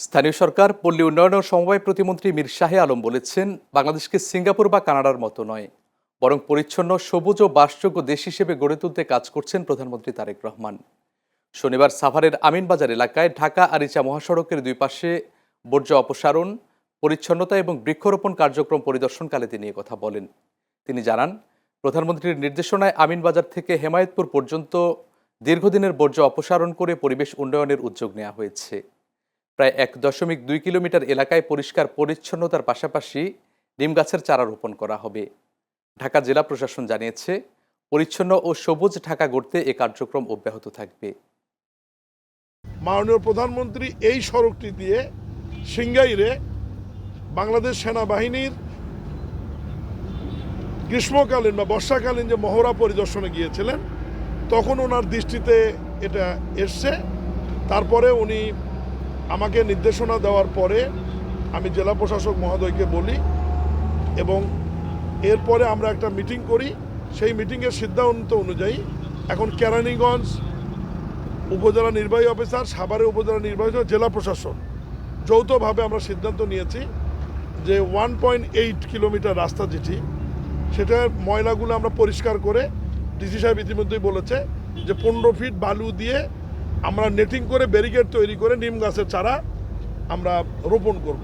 স্থানীয় সরকার পল্লী উন্নয়ন ও সমবায় প্রতিমন্ত্রী মীর শাহে আলম বলেছেন, বাংলাদেশকে সিঙ্গাপুর বা কানাডার মতো নয়, বরং পরিচ্ছন্ন, সবুজ ও বাসযোগ্য দেশ হিসেবে গড়ে তুলতে কাজ করছেন প্রধানমন্ত্রী তারেক রহমান। শনিবার সাভারের আমিনবাজার এলাকায় ঢাকা আরিচা মহাসড়কের দুই পাশে বর্জ্য অপসারণ, পরিচ্ছন্নতা এবং বৃক্ষরোপণ কার্যক্রম পরিদর্শনকালে তিনি কথা বলেন। তিনি জানান, প্রধানমন্ত্রীর নির্দেশনায় আমিনবাজার থেকে হেমায়েতপুর পর্যন্ত দীর্ঘদিনের বর্জ্য অপসারণ করে পরিবেশ উন্নয়নের উদ্যোগ নেওয়া হয়েছে। প্রায় ১.২ কিলোমিটার এলাকায় পরিষ্কার পরিচ্ছন্নতার পাশাপাশি নিম গাছের চারা রোপণ করা হবে। ঢাকা জেলা প্রশাসন জানিয়েছে, পরিচ্ছন্ন ও সবুজ ঢাকা গড়তে এ কার্যক্রম অব্যাহত থাকবে। মাননীয় প্রধানমন্ত্রী এই সড়কটি দিয়ে সিংগাইরে বাংলাদেশ সেনাবাহিনীর গ্রীষ্মকালীন বা বর্ষাকালীন যে মহড়া পরিদর্শনে গিয়েছিলেন, তখন ওনার দৃষ্টিতে এটা এসছে। তারপরে উনি আমাকে নির্দেশনা দেওয়ার পরে আমি জেলা প্রশাসক মহোদয়কে বলি এবং এরপরে আমরা একটা মিটিং করি। সেই মিটিংয়ের সিদ্ধান্ত অনুযায়ী এখন কেরানীগঞ্জ উপজেলা নির্বাহী অফিসার, সাভারের উপজেলা নির্বাহী অফিসার, জেলা প্রশাসন যৌথভাবে আমরা সিদ্ধান্ত নিয়েছি যে 1.8 কিলোমিটার রাস্তা যেটি, সেটার ময়লাগুলো আমরা পরিষ্কার করে, ডিসি সাহেব ইতিমধ্যেই বলেছে যে 15 ফিট বালু দিয়ে আমরা নেটিং করে ব্যারিকেড তৈরি করে নিম গাছের চারা আমরা রোপণ করব।